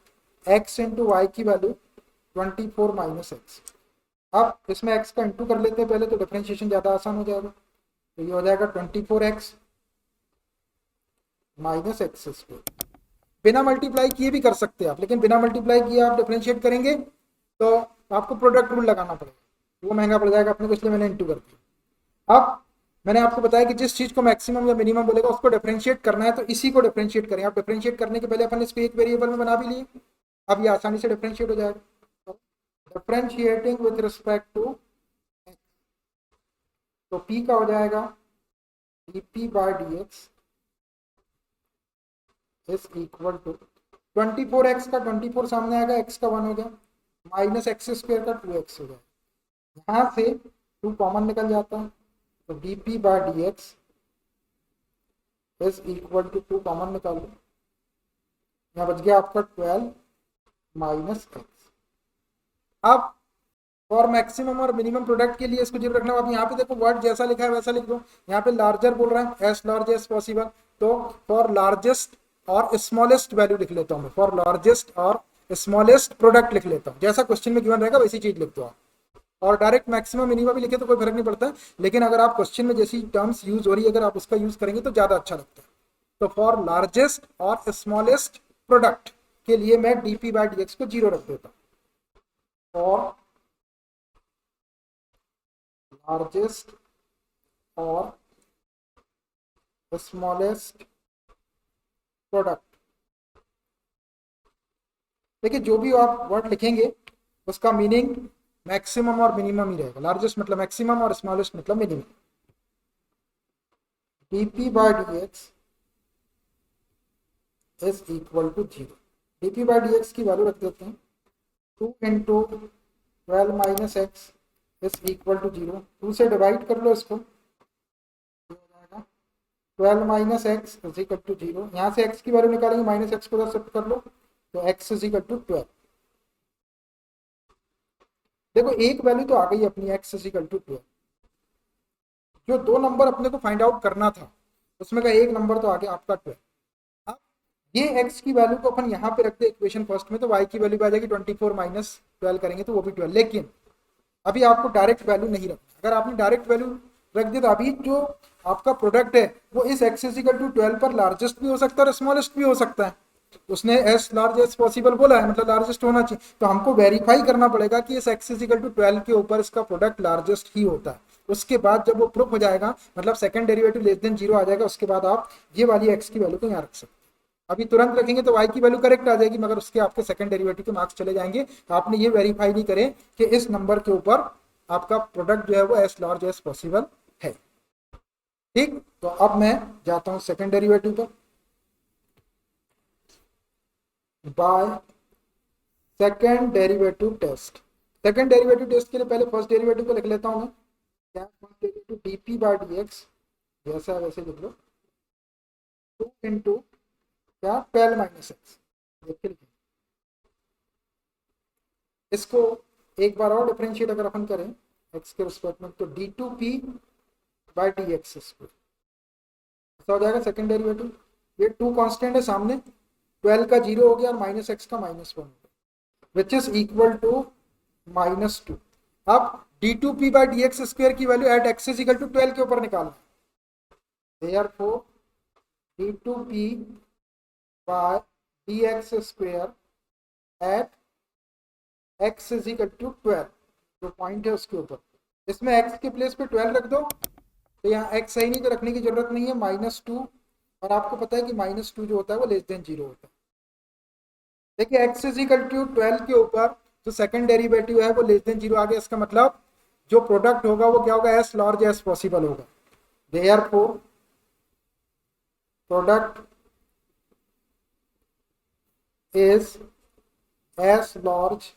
x इंटू वाई की वैल्यू 24 माइनस एक्स। अब इसमें x का इंटू कर लेते हैं पहले, तो डिफरेंशिएशन ज्यादा आसान हो जाएगा। तो ये हो जाएगा 24x माइनस एक्स स्क्वायर। बिना मल्टीप्लाई किए भी कर सकते हैं आप, लेकिन बिना मल्टीप्लाई किए आप डिफरेंशिएट करेंगे तो आपको प्रोडक्ट रूल लगाना पड़ेगा, वो महंगा पड़ जाएगा अपने को, इसलिए मैंने इंटू कर दिया। अब मैंने आपको बताया कि जिस चीज को मैक्सिमम या मिनिमम बोलेगा उसको डिफरेंशिएट करना है, तो इसी को डिफरेंशिएट करें। आप डिफरेंशिएट करने के पहले अपन इसको एक वेरिएबल में बना भी लिए, अब ये आसानी से डिफरेंशिएट हो जाएगा। डिफरेंशिएटिंग विथ रिस्पेक्ट टू, तो पी का हो जाएगा dp by dx is equal to 24x का 24 सामने आएगा, x का 1 हो गया, माइनस एक्स स्क्वायर का 2x हो गया। यहाँ से 2 कॉमन निकल जाता है, तो dp by dx is equal to 2 common निकालो, यहाँ बच गया आपका 12 माइनस एक्स। अब फॉर मैक्सिमम और मिनिमम प्रोडक्ट के लिए इसको जीरो रखना। आप यहाँ पे देखो वर्ड जैसा लिखा है वैसा लिख दो। यहाँ पे लार्जर बोल रहा है, एज लार्ज एज पॉसिबल, तो फॉर लार्जेस्ट और स्मॉलेस्ट वैल्यू लिख लेता हूँ मैं, फॉर लार्जेस्ट और स्मॉलेस्ट प्रोडक्ट लिख लेता हूँ। जैसा क्वेश्चन में गिवन रहेगा वैसी चीज लिख दो आप, और डायरेक्ट मैक्सिमम मिनिमम भी लिखे तो कोई फर्क नहीं पड़ता है, लेकिन अगर आप क्वेश्चन में जैसी टर्म्स यूज हो रही है अगर आप उसका यूज करेंगे तो ज्यादा अच्छा लगता है। तो फॉर लार्जेस्ट और स्मॉलेस्ट प्रोडक्ट के लिए मैं डीपी बाय डीएक्स को जीरो रख देता हूँ। और लार्जेस्ट और स्मॉलेस्ट प्रोडक्ट, देखिए जो भी आप वर्ड लिखेंगे उसका मीनिंग मैक्सिमम और मिनिमम ही रहेगा। लार्जेस्ट मतलब मैक्सिमम और स्मॉलेस्ट मतलब minimum. dp by dx is equal to 0। dp by dx की वैल्यू रख देते हैं 2 into 12 minus x is equal to 0। 2 से डिवाइड कर लो इसको, 12 minus x is equal to 0। यहाँ से x की वैल्यू निकालेंगे, माइनस एक्स को उधर शिफ्ट कर लो, तो x इज इक्वल टू 12। देखो एक वैल्यू तो आ गई अपनी, x इज इक्वल टू 12। जो दो नंबर अपने को फाइंड आउट करना था उसमें का एक नंबर तो आ गया आपका 12। अब ये x की वैल्यू को अपन यहाँ पे रखते इक्वेशन फर्स्ट में, तो y की वैल्यू आ जाएगी 24 माइनस 12 करेंगे तो वो भी 12। लेकिन अभी आपको डायरेक्ट वैल्यू नहीं रखना। अगर आपने डायरेक्ट वैल्यू रख दी तो अभी जो आपका प्रोडक्ट है वो इस x इज इक्वल टू 12 पर लार्जेस्ट भी हो सकता है और स्मॉलेस्ट भी हो सकता है। उसने एज लार्ज एज पॉसिबल बोला है, मतलब लार्जेस्ट होना चाहिए, तो हमको वेरीफाई करना पड़ेगा कि इस x इज इक्वल टू 12 के ऊपर इसका प्रोडक्ट लार्जेस्ट ही होता है। उसके बाद जब वो प्रूफ हो जाएगा, मतलब सेकंड डेरिवेटिव लेस देन 0 आ जाएगा, उसके बाद आप ये वाली x की वैल्यू को यहाँ रख सकते हैं। अभी तुरंत रखेंगे तो y की वैल्यू करेक्ट आ जाएगी, मगर उसके आपके सेकंड डेरिवेटिव के मार्क्स चले जाएंगे। तो आपने ये वेरीफाई नहीं करे कि इस नंबर के ऊपर आपका प्रोडक्ट जो है वो एज लार्ज एज पॉसिबल है। ठीक, तो अब मैं जाता हूँ सेकंड डेरिवेटिव पर। By second derivative test. Second derivative test के लिए पहले फर्स्ट डेरिवेटिव को लिख लेता हूँ मैं, क्या first derivative dp by dx जैसा है वैसे लिख लो, 2 इंटू क्या 12 माइनस एक्स, देख लिखें। इसको एक बार और डिफरेंशिएट अगर अपन करें x के रिस्पेक्ट में तो d2p बाय dx स्क्वायर ऐसा हो जाएगा सेकेंड डेरिवेटिव। ये 2 कांस्टेंट है सामने, 12 का 0 हो गया और माइनस एक्स का -1 हो गया विच इज इक्वल टू -2। अब d2p बाय dx स्क्वायर की value at x is equal to 12 के ऊपर निकालना, therefore d2p by dx square at x is equal to 12, जो पॉइंट है उसके ऊपर। इसमें x के प्लेस पे 12 रख दो, तो यहाँ x है ही नहीं तो रखने की जरूरत नहीं है, -2, और आपको पता है कि -2 जो होता है वो लेस देन 0 होता है। देखिए x इज इक्वल टू 12 के ऊपर जो सेकंड डेरिवेटिव है वो लेस देन 0 आ गया, इसका मतलब जो प्रोडक्ट होगा वो क्या होगा, एज लार्ज एज पॉसिबल होगा। Therefore product is as large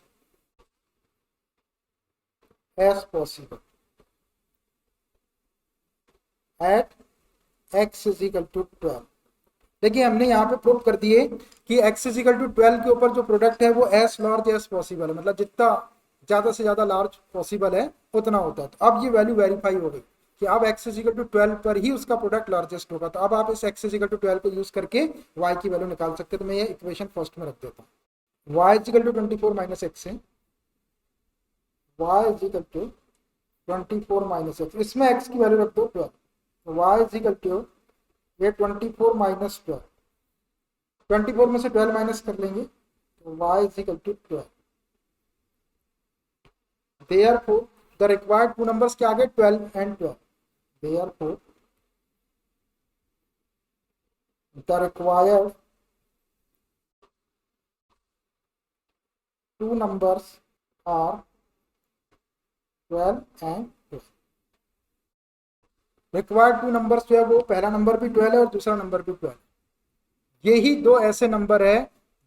as possible at x is equal to 12। देखिए हमने यहाँ पे प्रूव कर दिए कि x इज इक्वल टू 12 के ऊपर जो प्रोडक्ट है वो एज लार्ज एज पॉसिबल है, मतलब जितना ज्यादा से ज्यादा लार्ज पॉसिबल है उतना होता है। तो अब ये वैल्यू वेरीफाई हो गई कि अब x इज इक्वल टू 12 पर ही उसका प्रोडक्ट लार्जेस्ट होगा। तो अब आप इस x इज इक्वल टू 12 को यूज करके y की वैल्यू निकाल सकते हैं। तो मैं ये इक्वेशन फर्स्ट में रख देता हूँ, y is equal to 24 minus x है, y is equal to 24 minus x, इसमें x की वैल्यू रख दो 12, y इज इक्वल टू ये 24 माइनस 12, 24 में से 12 माइनस कर लेंगे तो y is equal to 12। Therefore the required two numbers क्या आ गए 12 and 12। Therefore the required two numbers are 12 and 12। Required two numbers जो है वो पहला नंबर भी 12 है और दूसरा नंबर भी 12। यही दो ऐसे नंबर है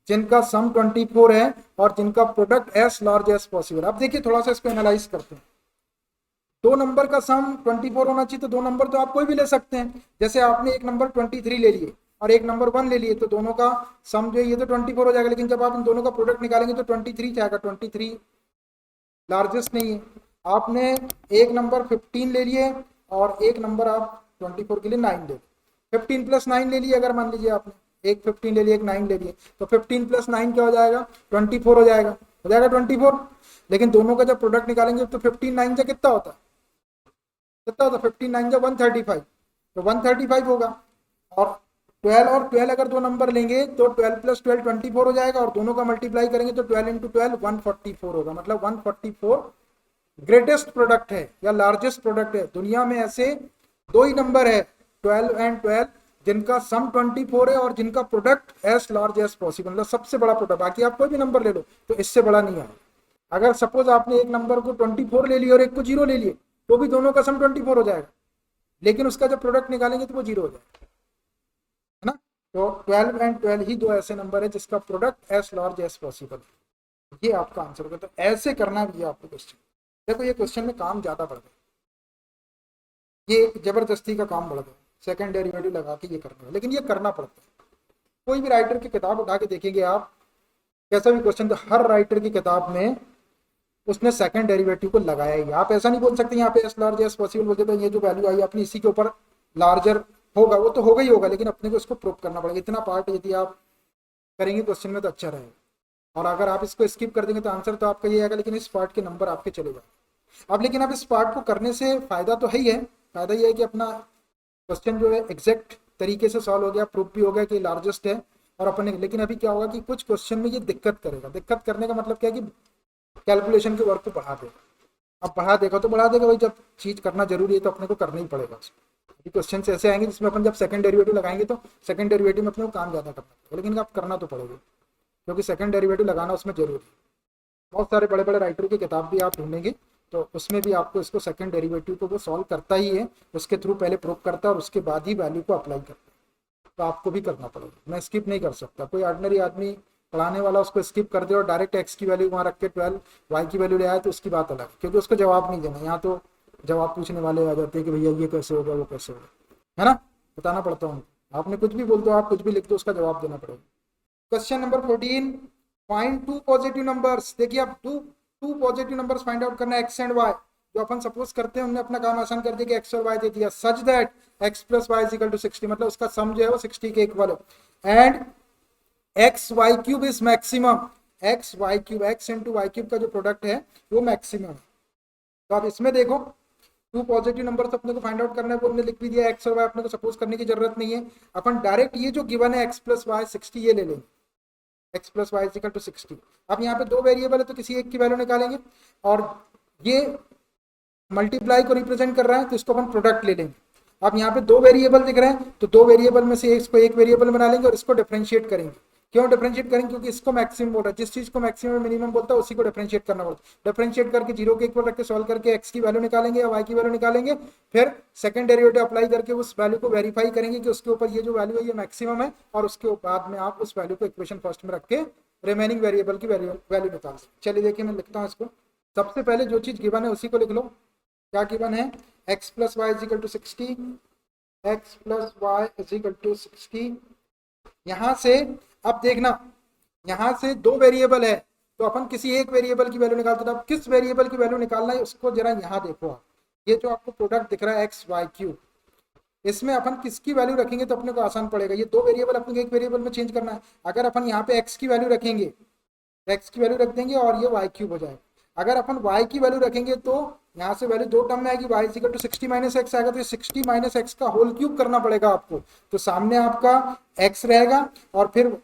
जिनका सम 24 है और जिनका product as large as possible. अब देखिए थोड़ा सा इसको एनालाइज करते हैं। दो नंबर का सम 24 होना चाहिए, तो दो नंबर तो आप कोई भी ले सकते हैं। जैसे आपने एक नंबर 23 ले लिए और एक नंबर 1 ले लिए, तो दोनों का सम जो है ये तो 24 हो जाएगा, लेकिन जब आप इन दोनों का प्रोडक्ट निकालेंगे तो 23 जाएगा, 23 लार्जेस्ट नहीं है। आपने एक नंबर 15 ले लिए और एक नंबर आप 24 के लिए 9 ले, 15 प्लस 9 ले लिए, अगर मान लीजिए आपने एक 15 ले लिए एक 9 ले लिए, तो 15 प्लस 9 क्या हो जाएगा 24 हो जाएगा, 24। लेकिन दोनों का जब प्रोडक्ट निकालेंगे तो 15 9 से कितना होता है, 15 9 से 135, तो 135 होगा। और 12 और 12 अगर दो नंबर लेंगे तो 12 प्लस 12 24 हो जाएगा, और दोनों का मल्टीप्लाई करेंगे तो 12 इंटू 12 144 होगा। मतलब 144 ग्रेटेस्ट प्रोडक्ट है या लार्जेस्ट प्रोडक्ट है। दुनिया में ऐसे दो ही नंबर है 12 एंड 12 जिनका सम 24 है और जिनका product as large as possible, मतलब सबसे बड़ा प्रोडक्ट। बाकी आप कोई भी नंबर ले लो तो इससे बड़ा नहीं है। अगर सपोज आपने एक नंबर को 24 ले लिया और एक को 0 ले लिए तो भी दोनों का सम 24 हो जाएगा, लेकिन उसका जब प्रोडक्ट निकालेंगे तो वो 0 हो जाएगा, है ना। तो 12 एंड 12 ही दो ऐसे नंबर है जिसका product as large as possible. ये आपका आंसर होगा। तो ऐसे करना भी है आपको क्वेश्चन। देखो ये क्वेश्चन में काम ज्यादा बढ़ गया, ये जबरदस्ती का काम बढ़ गया, सेकंड डेरिवेटिव लगा के ये करना है, लेकिन ये करना पड़ता है। कोई भी राइटर की किताब उठा के देखेंगे आप, कैसा भी क्वेश्चन, तो हर राइटर की किताब में उसने सेकंड डेरिवेटिव को लगाया ही। आप ऐसा नहीं बोल सकते यहाँ पे एस लार्ज एस पॉसिबल बोलते तो ये जो वैल्यू आई अपनी इसी के ऊपर लार्जर होगा, वो तो होगा ही होगा, लेकिन अपने को इसको प्रूव करना पड़ेगा। इतना पार्ट यदि आप करेंगे क्वेश्चन में तो अच्छा रहेगा, और अगर आप इसको स्किप कर देंगे तो आंसर तो आपका ये आएगा, लेकिन इस पार्ट के नंबर आपके चले जाएंगे। अब लेकिन अब इस पार्ट को करने से फायदा तो है ही है, फायदा ये है कि अपना क्वेश्चन जो है एग्जैक्ट तरीके से सॉल्व हो गया, प्रूफ भी हो गया कि लार्जेस्ट है और अपने। लेकिन अभी क्या होगा कि कुछ क्वेश्चन में ये दिक्कत करेगा। दिक्कत करने का मतलब क्या है कि कैलकुलेशन के वर्क को बढ़ा देगा। अब बढ़ा देगा तो बढ़ा देगा भाई, जब चीज करना जरूरी है तो अपने को करना ही पड़ेगा। अभी क्वेश्चन ऐसे आएंगे जिसमें अपन जब सेकंड डेरिवेटिव लगाएंगे तो सेकंड डेरिवेटिव में अपने को काम ज्यादा करना पड़ेगा, लेकिन आप करना तो पड़ेगा क्योंकि सेकंड डेरिवेटिव लगाना उसमें जरूरी है। बहुत सारे बड़े बड़े राइटर की किताब भी आप ढूंढेंगे तो उसमें भी आपको इसको सेकंड डेरिवेटिव को वो सॉल्व करता ही है, उसके थ्रू पहले प्रूव करता है और उसके बाद ही वैल्यू को अप्लाई करता है। तो आपको भी करना पड़ेगा, मैं स्किप नहीं कर सकता। कोई ऑर्डिनरी आदमी पढ़ाने वाला उसको स्किप कर दे और डायरेक्ट एक्स की वैल्यू वहाँ रख के 12 वाई की वैल्यू ले आए तो उसकी बात अलग, क्योंकि उसको जवाब नहीं देना। यहाँ तो जवाब पूछने वाले आ जाते हैं कि भैया ये कैसे होगा वो कैसे होगा, है ना, बताना पड़ता है उनको। आपने कुछ भी बोल दो, आप कुछ भी लिख दो, उसका जवाब देना पड़ेगा। Question number 14, find two positive numbers. देखिए अब two positive numbers find out करना, एक्स एंड वाई। जो अपन सपोज करते हैं उन्होंने अपना काम आसान कर दिया कि एक्स और वाई दे दिया, such that x plus y is equal to 60, मतलब उसका सम जो है वो 60 के इक्वल है। And x y cube is maximum, x y cube, x into y cube का जो प्रोडक्ट है वो मैक्सिमम है। तो आप इसमें देखो टू पॉजिटिव नंबर्स अपने को फाइंड आउट करना है, वो हमने लिख भी दिया, एक्स और वाई अपने को सपोज करने की जरूरत नहीं है। अपन डायरेक्ट ये जो गिवन है एक्स प्लस वाई 60 ये ले लेंगे, x plus y equal to 60। अब यहाँ पे दो वेरिएबल है तो किसी एक की वैल्यू निकालेंगे, और ये मल्टीप्लाई को रिप्रेजेंट कर रहा है तो इसको अपन प्रोडक्ट ले लेंगे। अब यहाँ पे दो वेरिएबल दिख रहे हैं तो दो वेरिएबल में से इसको एक वेरिएबल बना लेंगे और इसको डिफरेंशिएट करेंगे। क्यों डिफरेंशिएट करेंगे? क्योंकि इसको मैक्सिमम बोल रहा है, जिस चीज को मैक्सिमम मिनिमम बोलता है उसी को डिफरेंशिएट करना पड़ता है। डिफरेंशिएट करके जीरो के इक्वल रख के सॉल्व करके एक्स की वैल्यू निकालेंगे या वाई की वैल्यू निकालेंगे, फिर सेकंड डेरिवेटिव अप्लाई करके उस वैल्यू को वेरीफाई करेंगे कि उसके ऊपर ये जो वैल्यू है ये मैक्सिमम है, और उसके बाद में आप उस वैल्यू को इक्वेशन फर्स्ट में रख के रिमेनिंग वेरिएबल की वैल्यू निकाल सकते। चलिए देखिए मैं लिखता हूँ इसको। सबसे पहले जो चीज गिवन है उसी को लिख लो। क्या गिवन है? X plus y is equal to 60, x plus y is equal to 60। यहां से अब देखना, यहां से दो वेरिएबल है तो अपन किसी एक वेरिएबल की वैल्यू निकालते थे। अब किस वेरिएबल की वैल्यू निकालना है उसको जरा यहाँ देखो आप। ये जो आपको प्रोडक्ट दिख रहा है एक्स वाई क्यूब, इसमें अपन किसकी वैल्यू रखेंगे तो अपने को आसान पड़ेगा। ये दो वेरिएबल अपने को एक वेरिएबल में चेंज करना है। अगर अपन यहाँ पे एक्स की वैल्यू रखेंगे, एक्स की वैल्यू रख देंगे और ये वाई क्यूब हो जाएगा। अगर अपन y की वैल्यू रखेंगे तो यहाँ से वैल्यू दो टर्म में आएगी, y equal to 60 minus x आएगा, तो ये 60 माइनस एक्स का होल क्यूब करना पड़ेगा आपको। तो सामने आपका x रहेगा और फिर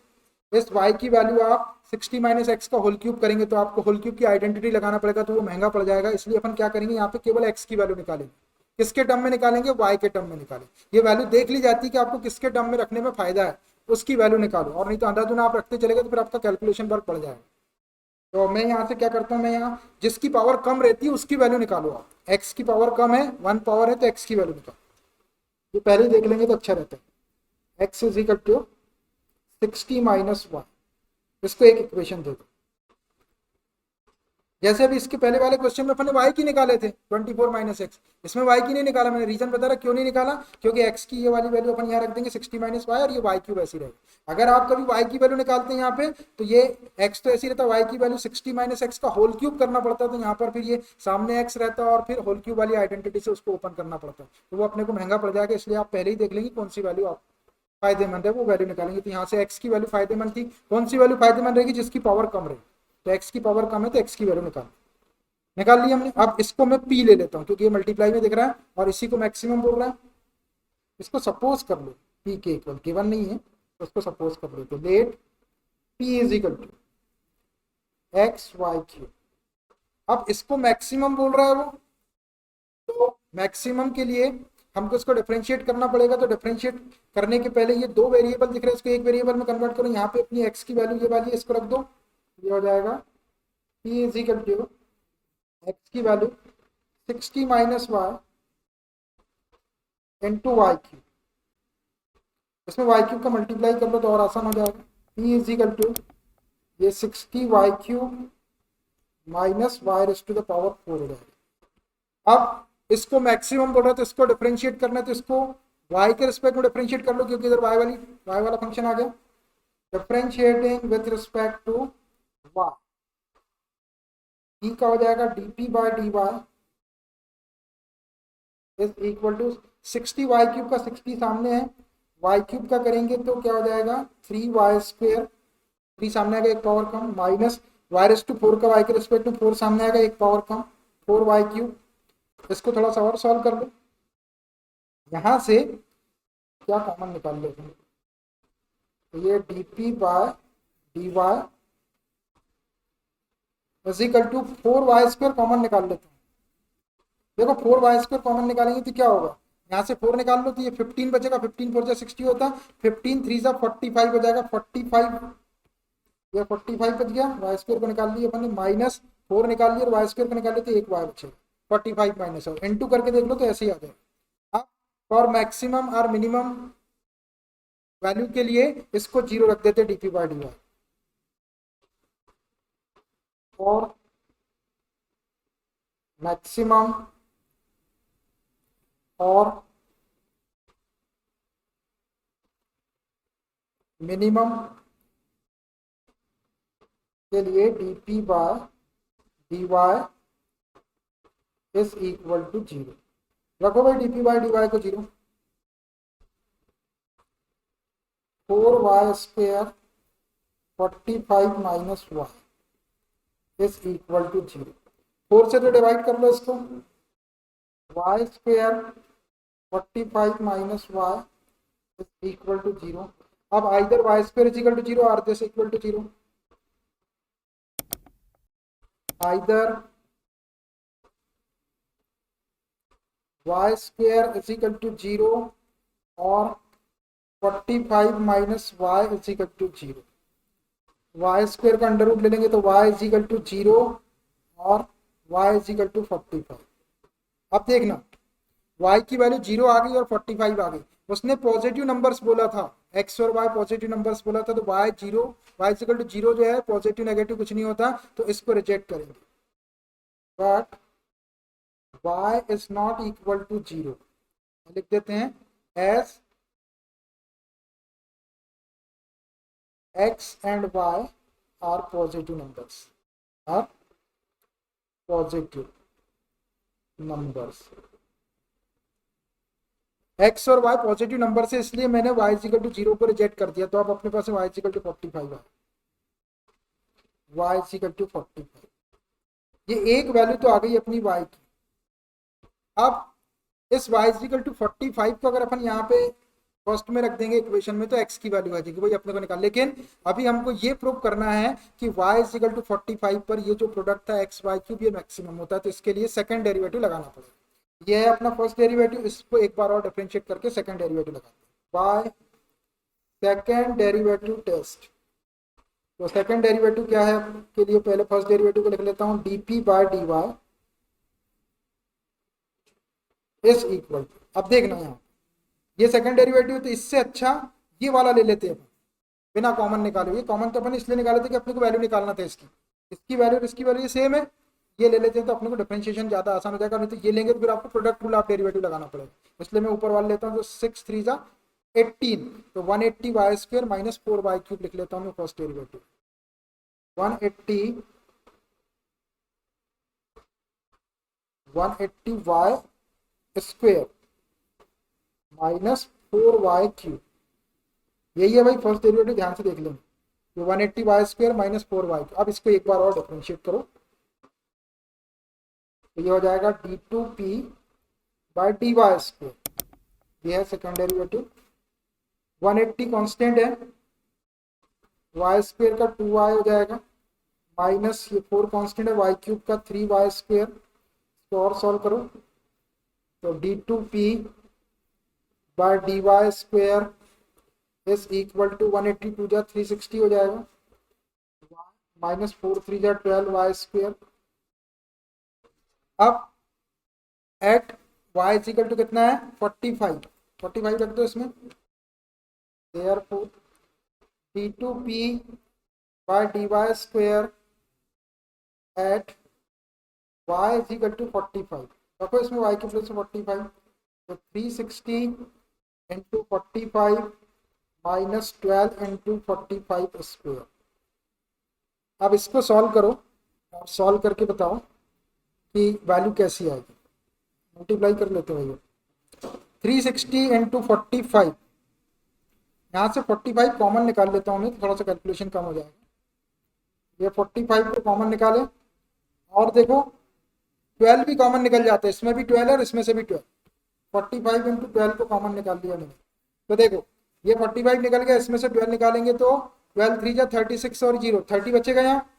इस y की वैल्यू आप 60 माइनस एक्स का होल क्यूब करेंगे तो आपको होल क्यूब की आइडेंटिटी लगाना पड़ेगा, तो वो महंगा पड़ जाएगा। इसलिए अपन क्या करेंगे, यहाँ पे केवल x की वैल्यू निकालेंगे। किसके टर्म में निकालेंगे? y के टर्म में निकालेंगे। ये वैल्यू देख ली जाती है कि आपको किसके टर्म में रखने में फायदा है, उसकी वैल्यू निकालो, और नहीं तो अंधाधुना आप रखते चलेगा तो फिर आपका कैलकुलेशन वर्क पड़ जाएगा। तो मैं यहाँ से क्या करता हूँ, मैं यहाँ जिसकी पावर कम रहती है उसकी वैल्यू निकालो आप। x की पावर कम है, 1 पावर है, तो x की वैल्यू निकालो। ये पहले ही देख लेंगे तो अच्छा रहता है। x is equal to 60 minus 1, इसको एक इक्वेशन दे दो। जैसे अभी इसके पहले वाले क्वेश्चन में अपने y की निकाले थे 24 माइनस एक्स, इसमें y की नहीं निकाला। मैंने रीजन बता रहा क्यों नहीं निकाला, क्योंकि x की ये वाली वैल्यू अपन यहाँ रख देंगे 60 माइनस वाई, और ये y क्यूब ऐसी रहेगी। अगर आप कभी y की वैल्यू निकालते हैं यहाँ पे तो ये x तो ऐसी रहता है, y की वैल्यू 60 माइनस एक्स का होल क्यूब करना पड़ता है, तो यहाँ पर फिर ये सामने x रहता है और फिर होल क्यूब वाली आइडेंटिटी से उसको ओपन करना पड़ता है, तो वो अपने को महंगा पड़ जाएगा। इसलिए आप पहले ही देख लेंगे कौन सी वैल्यू आप फायदेमंद है, वो वैल्यू निकालेंगे। तो यहाँ से x की वैल्यू फायदेमंद थी, कौन सी वैल्यू फायदेमंद रहेगी? जिसकी पावर कम रहेगी। तो x की पावर कम है तो x की वैल्यू निकाल ली हमने। अब इसको मैं p ले लेता हूँ क्योंकि ये मल्टीप्लाई में दिख रहा है और इसी को मैक्सिमम बोल रहा है। इसको सपोज कर लो p के इक्वल, गिवन नहीं है तो उसको सपोज कर लो। तो let p is equal to x y cube. अब इसको मैक्सिमम बोल रहा है वो, तो मैक्सिमम के लिए हमको इसको डिफरेंशिएट करना पड़ेगा। तो डिफरेंशिएट करने के पहले ये दो वेरिएबल दिख रहे हैं, इसको एक वेरिएबल में कन्वर्ट करो। यहाँ पे अपनी एक्स की वैल्यू ये वाली है, इसको रख दो, ये हो जाएगा p is equal to x की value 60 minus y into y cube. इसमें वाई क्यूब का मल्टीप्लाई कर लो तो और आसान हो जाएगा। p इज इक्वल टू ये 60 y cube minus y raise to the power 4 हो जाएगा। अब इसको मैक्सिमम बोल रहा है तो इसको डिफरेंशिएट करना है, तो इसको y के रिस्पेक्ट में डिफरेंशिएट कर लो क्योंकि इधर y वाला फंक्शन आ गया। Differentiating with respect to y, का हो जाएगा dp by dy is equal to 60 y cube का 60 सामने है, वाई क्यूब का करेंगे तो क्या हो जाएगा 3y स्क्वायर, 3 सामने आएगा एक पावर कम, माइनस वाई रेज़ टू 4 का y के रिस्पेक्ट में 4 सामने आएगा एक पावर कम, 4y क्यूब। इसको थोड़ा सा और सॉल्व कर लो। यहाँ से क्या कॉमन निकाल लेते हैं, तो ये dp by dy is equal to 4y square common निकाल लेते हैं। देखो 4y स्क्वायर कॉमन निकालेंगे तो क्या होगा, यहाँ से 4 निकाल लो तो ये 15 बचेगा, 15 4 जा 60 होता है, 15 3 जा 45 हो जाएगा, 45 ये 45 बच गया। वाई स्क्वायर को निकाल लिया अपन ने, माइनस 4 निकाल लिया और वाई स्क्वायर को निकाल लिया तो एक वाई बचेगा, 45 माइनस और इनटू करके देख लो तो ऐसे ही आ जाएगा। अब फॉर मैक्सिमम और मिनिमम वैल्यू के लिए इसको 0 रख देते dp बाय dy। और मैक्सिमम और मिनिमम के लिए dp by dy is equal to 0। रखो भाई dp बाय dy को 0। 4y square 45 minus y is equal to 0। 4 से तो डिवाइड कर लो इसको। y square 45 minus y is equal to 0। अब either y square is equal to 0 और this equal to 0। Either y square is equal to 0 और 45 minus y is equal to 0। Y square का under root ले लेंगे तो y is equal to 0 और y is equal to 45। अब देखना y की वैल्यू 0 आ गई और 45 आ गई। उसने पॉजिटिव नंबर्स बोला था, x और y पॉजिटिव नंबर्स बोला था, तो y 0 y is equal to 0 जो है पॉजिटिव नेगेटिव कुछ नहीं होता, तो इसको रिजेक्ट करेंगे। बट y इज नॉट इक्वल टू 0 लिख देते हैं as x and y are positive numbers, are positive numbers। x और y पॉजिटिव नंबर से, इसलिए मैंने y इक्वल टू 0 को रिजेक्ट कर दिया। तो अब अपने पास y इक्वल टू 45 है। y इक्वल टू 45, ये एक वैल्यू तो आ गई अपनी y की। अब इस y इक्वल टू 45 को अगर अपन यहाँ पे फर्स्ट में रख देंगे इक्वेशन में, तो x की वैल्यू आ जाएगी, वही अपने को निकाल। लेकिन अभी हमको ये प्रूव करना है कि y इक्वल टू 45 पर ये जो प्रोडक्ट था एक्स वाई क्यूब ये मैक्सिमम होता है, तो इसके लिए सेकंड डेरिवेटिव लगाना पड़ेगा। ये है अपना फर्स्ट डेरिवेटिव, इसको एक बार और डिफरेंशिएट करके सेकंड डेरिवेटिव लगाते हैं बाय सेकंड डेरिवेटिव टेस्ट। तो सेकंड डेरिवेटिव क्या है के लिए, पहले फर्स्ट डेरिवेटिव को लिख लेता हूँ, dp by dy is equal to, अब देखना यहाँ ये सेकंड डेरिवेटिव, तो इससे अच्छा ये वाला ले लेते हैं बिना कॉमन निकाले। ये कॉमन तो अपन इसलिए निकाले थे कि अपने को वैल्यू निकालना था इसकी वैल्यू इसकी वैल्यू सेम है, ये ले लेते हैं तो अपने को डिफरेंशिएशन ज्यादा आसान हो जाएगा। नहीं तो ये लेंगे तो फिर आपको प्रोडक्ट रूल ऑफ डेरिवेटिव लगाना पड़ेगा, इसलिए मैं ऊपर वाला लेता हूँ। तो 6 3 जा 18, तो 180 y square minus 4 y cube लिख लेता हूँ मैं first derivative. 180 y square minus 4 y cube, यही है भाई फर्स्ट डेरिवेटिव, ध्यान से देख लेंगे। तो 180 वाई स्क्वायर माइनस 4 वाई, अब इसको एक बार और डिफरेंशिएट करो, तो ये हो जाएगा d2p बाय dy स्क्वायर, ये है सेकंड डेरिवेटिव। 180 कांस्टेंट है, वाई स्क्वायर का 2y हो जाएगा, माइनस ये 4 कांस्टेंट है, वाई क्यूब का 3y स्क्वायर। तो और सॉल्व करो, तो d2p by dy square is equal to 182 जा 360 हो जाएगा, माइनस 4 3 जा 12 वाई स्क्वायर। अब at y is equal to कितना है 45 रख दो इसमें। Therefore d2p by dy square at y is equal to 45, रखो इसमें y की प्लेस में 45, तो 360 इंटू 45 माइनस 12 इंटू 45 स्क्वायर। अब इसको सॉल्व करो और सॉल्व करके बताओ कि वैल्यू कैसी आएगी। मल्टीप्लाई कर लेते हैं भैया, 360 इंटू 45, यहाँ से 45 कॉमन निकाल लेता हूँ मैं, तो थोड़ा सा कैलकुलेशन कम हो जाएगा। ये 45 को कॉमन निकाले और देखो 12 भी कॉमन निकल जाता है, इसमें भी 12 और इसमें से भी 12। 45 इंटू 12 को कॉमन निकाल लिया मैंने, तो देखो ये 45 निकल गया, इसमें से 12 निकालेंगे तो 12 3 जा 36 और 0 30 बचेगा यहाँ,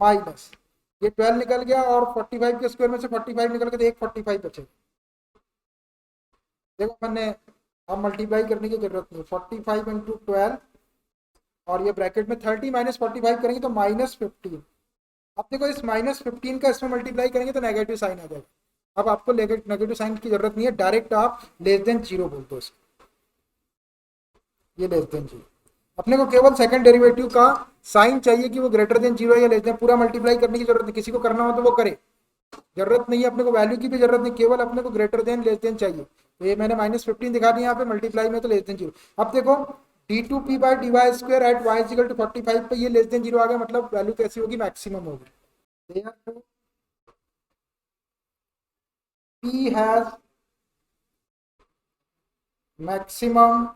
माइनस ये 12 निकल गया और 45 के स्क्वायर में से 45 निकल गया तो एक 45 बचेगा। देखो मैंने अब मल्टीप्लाई करने की जरूरत नहीं, 45 इंटू 12 और ये ब्रैकेट में 30 माइनस 45 करेंगे तो माइनस 15। अब देखो इस माइनस 15 का इसमें मल्टीप्लाई करेंगे तो नेगेटिव साइन आ जाएगा। अब आपको नेगेटिव साइन की जरूरत नहीं है, डायरेक्ट आप लेस देन 0 बोल दो इसको, ये लेस देन 0। अपने को केवल सेकंड डेरिवेटिव का साइन चाहिए कि वो ग्रेटर देन जीरो या लेस देन, पूरा मल्टीप्लाई करने की जरूरत नहीं, किसी को करना हो तो वो करे, जरूरत नहीं है अपने को, वैल्यू की भी जरूरत नहीं, केवल अपने को ग्रेटर देन लेस देन चाहिए। तो ये मैंने -15 दिखा दिया यहाँ पे, मल्टीप्लाई में तो लेस देन जीरो। अब देखो d2p by d y square at y equal to 45 पे ये लेस देन जीरो आ गया, मतलब वैल्यू कैसी होगी, मैक्सिमम होगी। p has maximum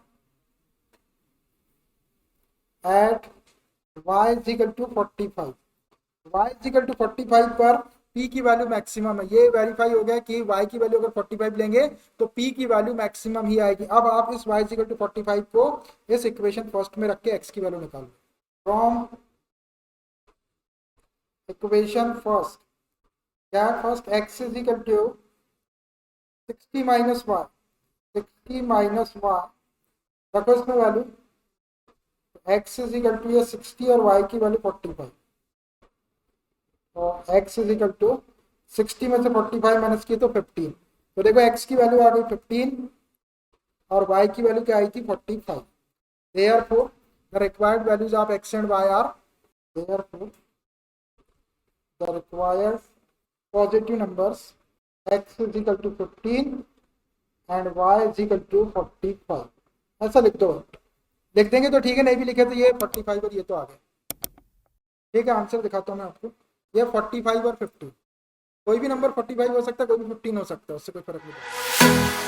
at y is equal to 45, y is equal to 45 पर p की वैल्यू मैक्सिमम है। ये वेरीफाई हो गया कि y की वैल्यू अगर 45 लेंगे तो p की वैल्यू मैक्सिमम ही आएगी। अब आप इस y इज इक्वल टू 45 को इस इक्वेशन फर्स्ट में रख के x की वैल्यू निकालो। फ्रॉम इक्वेशन फर्स्ट, क्या first x is equal to 60 minus y, 60 minus y रखो इसमें value, x is equal to ये 60 और y की वैल्यू 45, और x इज इक्वल टू 60 में से 45 माइनस की तो 15, तो देखो x की वैल्यू आ गई 15 और y की वैल्यू क्या आई थी 45। Therefore the required values of x and y are, therefore the required positive numbers x is equal to 15 and y is equal to 45, ऐसा लिख दो। लिख देंगे तो ठीक है, नहीं भी लिखे तो ये 45 और ये तो आ गए। ठीक है, आंसर दिखाता हूँ मैं आपको, ये 45 और 50, कोई भी नंबर 45 हो सकता है, कोई भी 15 हो सकता है, उससे कोई फर्क नहीं पड़ता।